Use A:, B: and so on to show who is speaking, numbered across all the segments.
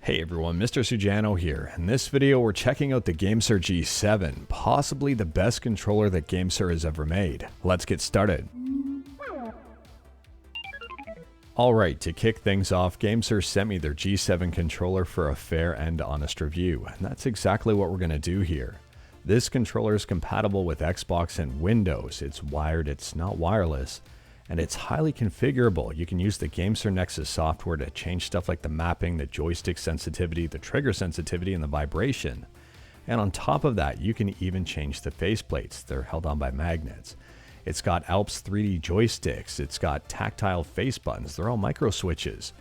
A: Hey everyone, Mr. Sujano here. In this video, we're checking out the GameSir G7, possibly the best controller that GameSir has ever made. Let's get started. Alright, to kick things off, GameSir sent me their G7 controller for a fair and honest review, and that's exactly what we're going to do here. This controller is compatible with Xbox and Windows. It's wired, it's not wireless. And it's highly configurable. You can use the GameSir Nexus software to change stuff like the mapping, the joystick sensitivity, the trigger sensitivity, and the vibration. And on top of that, you can even change the faceplates. They're held on by magnets. It's got Alps 3D joysticks. It's got tactile face buttons. They're all micro switches.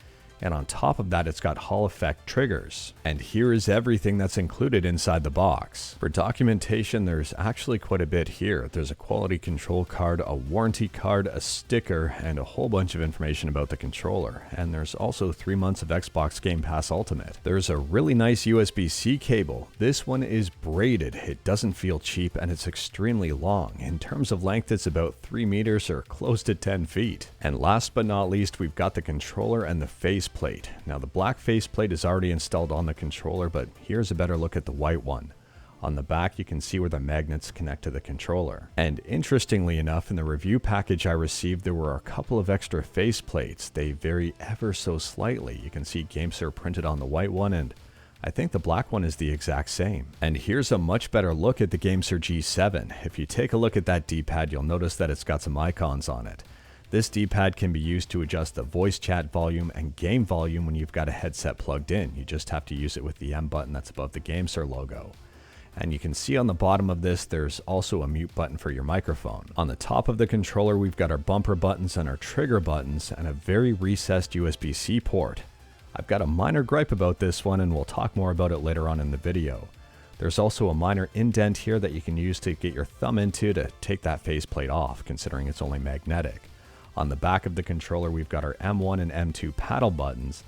A: And on top of that, it's got Hall effect triggers. And here is everything that's included inside the box. For documentation, there's actually quite a bit here. There's a quality control card, a warranty card, a sticker, and a whole bunch of information about the controller. And there's also 3 months of Xbox Game Pass Ultimate. There's a really nice USB-C cable. This one is braided. It doesn't feel cheap, and it's extremely long. In terms of length, it's about 3 meters or close to 10 feet. And last but not least, we've got the controller and the face plate. Now the black faceplate is already installed on the controller, but here's a better look at the white one. On the back you can see where the magnets connect to the controller. And interestingly enough, in the review package I received, there were a couple of extra faceplates. They vary ever so slightly. You can see GameSir printed on the white one, and I think the black one is the exact same. And here's a much better look at the GameSir G7. If you take a look at that D-pad, you'll notice that it's got some icons on it. This D-pad can be used to adjust the voice chat volume and game volume when you've got a headset plugged in. You just have to use it with the M button that's above the GameSir logo. And you can see on the bottom of this, there's also a mute button for your microphone. On the top of the controller, we've got our bumper buttons and our trigger buttons and a very recessed USB-C port. I've got a minor gripe about this one, and we'll talk more about it later on in the video. There's also a minor indent here that you can use to get your thumb into to take that faceplate off, considering it's only magnetic. On the back of the controller, we've got our M1 and M2 paddle buttons,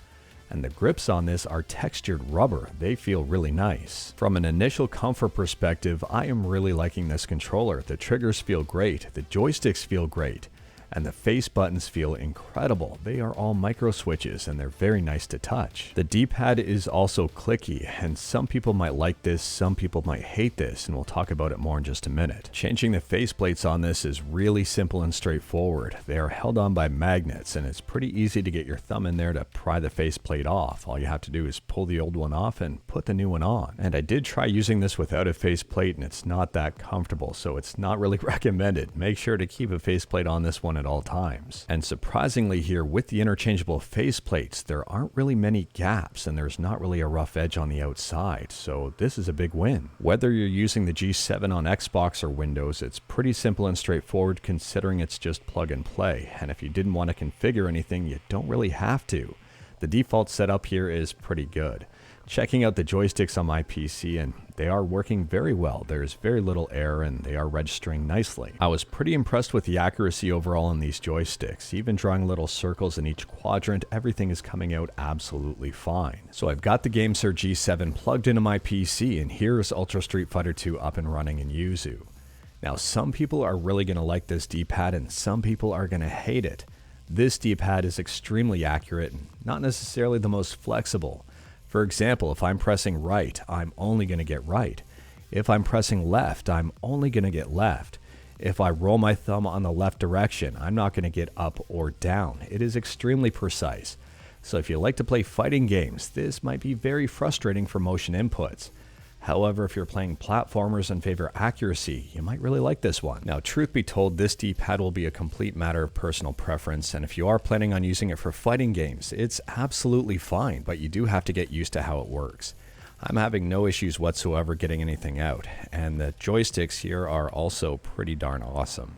A: and the grips on this are textured rubber. They feel really nice. From an initial comfort perspective, I am really liking this controller. The triggers feel great, the joysticks feel great, and the face buttons feel incredible. They are all micro switches and they're very nice to touch. The D-pad is also clicky, and some people might like this, some people might hate this, and we'll talk about it more in just a minute. Changing the faceplates on this is really simple and straightforward. They are held on by magnets, and it's pretty easy to get your thumb in there to pry the faceplate off. All you have to do is pull the old one off and put the new one on. And I did try using this without a faceplate, and it's not that comfortable, so it's not really recommended. Make sure to keep a faceplate on this one at all times. And surprisingly here, with the interchangeable faceplates, there aren't really many gaps, and there's not really a rough edge on the outside, so this is a big win. Whether you're using the G7 on Xbox or Windows, it's pretty simple and straightforward, considering it's just plug and play. And if you didn't want to configure anything, you don't really have to. The default setup here is pretty good. Checking out the joysticks on my PC, and they are working very well. There's very little error, and they are registering nicely. I was pretty impressed with the accuracy overall on these joysticks. Even drawing little circles in each quadrant, everything is coming out absolutely fine. So I've got the GameSir G7 plugged into my PC, and here's Ultra Street Fighter 2 up and running in Yuzu. Now some people are really going to like this D-pad, and some people are going to hate it. This D-pad is extremely accurate and not necessarily the most flexible. For example, if I'm pressing right, I'm only going to get right. If I'm pressing left, I'm only going to get left. If I roll my thumb on the left direction, I'm not going to get up or down. It is extremely precise. So if you like to play fighting games, this might be very frustrating for motion inputs. However, if you're playing platformers and favor accuracy, you might really like this one. Now, truth be told, this D-pad will be a complete matter of personal preference, and if you are planning on using it for fighting games, it's absolutely fine, but you do have to get used to how it works. I'm having no issues whatsoever getting anything out, and the joysticks here are also pretty darn awesome.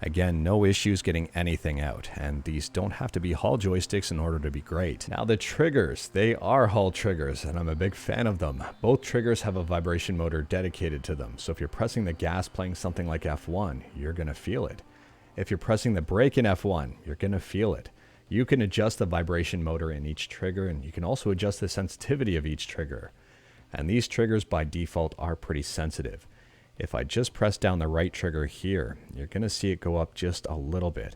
A: Again, no issues getting anything out, and these don't have to be Hall joysticks in order to be great. Now the triggers, they are Hall triggers, and I'm a big fan of them. Both triggers have a vibration motor dedicated to them, so if you're pressing the gas playing something like F1, you're going to feel it. If you're pressing the brake in F1, you're going to feel it. You can adjust the vibration motor in each trigger, and you can also adjust the sensitivity of each trigger. And these triggers by default are pretty sensitive. If I just press down the right trigger here, you're going to see it go up just a little bit.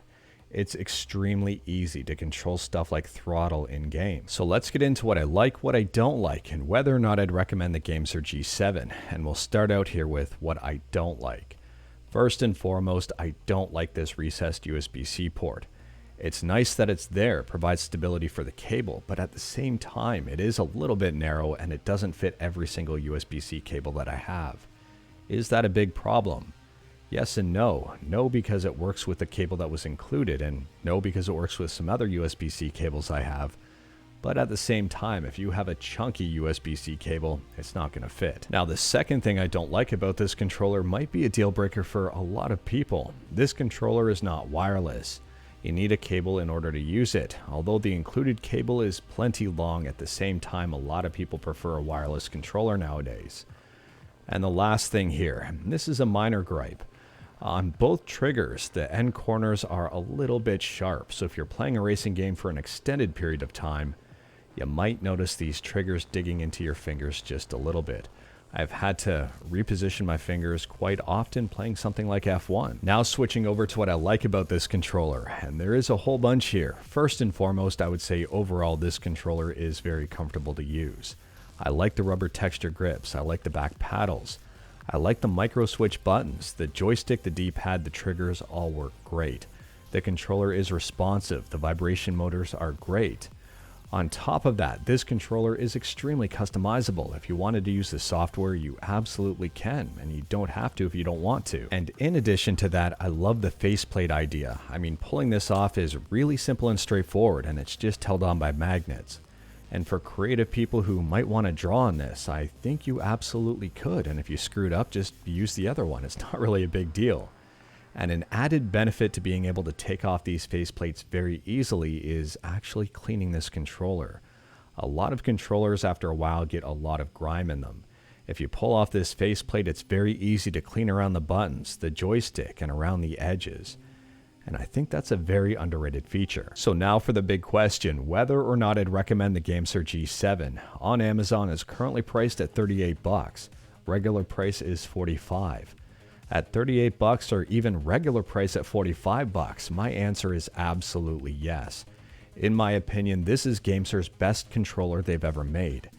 A: It's extremely easy to control stuff like throttle in game. So let's get into what I like, what I don't like, and whether or not I'd recommend the GameSir G7. And we'll start out here with what I don't like. First and foremost, I don't like this recessed USB-C port. It's nice that it's there, provides stability for the cable, but at the same time, it is a little bit narrow and it doesn't fit every single USB-C cable that I have. Is that a big problem? Yes and no. No, because it works with the cable that was included, and no, because it works with some other USB-C cables I have. But at the same time, if you have a chunky USB-C cable, it's not going to fit. Now, the second thing I don't like about this controller might be a deal breaker for a lot of people. This controller is not wireless. You need a cable in order to use it. Although the included cable is plenty long, at the same time, a lot of people prefer a wireless controller nowadays. And the last thing here, this is a minor gripe. On both triggers, the end corners are a little bit sharp, so if you're playing a racing game for an extended period of time, you might notice these triggers digging into your fingers just a little bit. I've had to reposition my fingers quite often playing something like F1. Now switching over to what I like about this controller, and there is a whole bunch here. First and foremost, I would say overall this controller is very comfortable to use. I like the rubber texture grips, I like the back paddles. I like the micro switch buttons, the joystick, the D-pad, the triggers all work great. The controller is responsive, the vibration motors are great. On top of that, this controller is extremely customizable. If you wanted to use the software, you absolutely can, and you don't have to if you don't want to. And in addition to that, I love the faceplate idea. I mean, pulling this off is really simple and straightforward, and it's just held on by magnets. And for creative people who might want to draw on this, I think you absolutely could. And if you screwed up, just use the other one. It's not really a big deal. And an added benefit to being able to take off these faceplates very easily is actually cleaning this controller. A lot of controllers after a while get a lot of grime in them. If you pull off this faceplate, it's very easy to clean around the buttons, the joystick, and around the edges. And I think that's a very underrated feature. So now for the big question, whether or not I'd recommend the GameSir G7. On Amazon is currently priced at $38. Regular price is $45. At $38 or even regular price at $45, my answer is absolutely yes. In my opinion, this is GameSir's best controller they've ever made.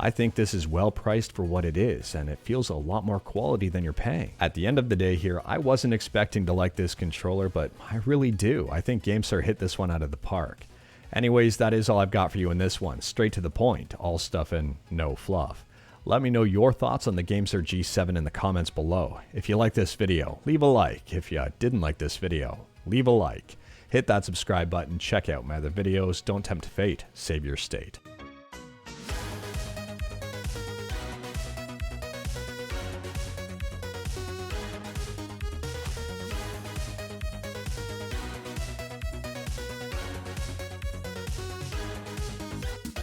A: I think this is well priced for what it is, and it feels a lot more quality than you're paying. At the end of the day here, I wasn't expecting to like this controller, but I really do. I think GameSir hit this one out of the park. Anyways, that is all I've got for you in this one. Straight to the point, all stuff and no fluff. Let me know your thoughts on the GameSir G7 in the comments below. If you like this video, leave a like. If you didn't like this video, leave a like. Hit that subscribe button, check out my other videos. Don't tempt fate, save your state.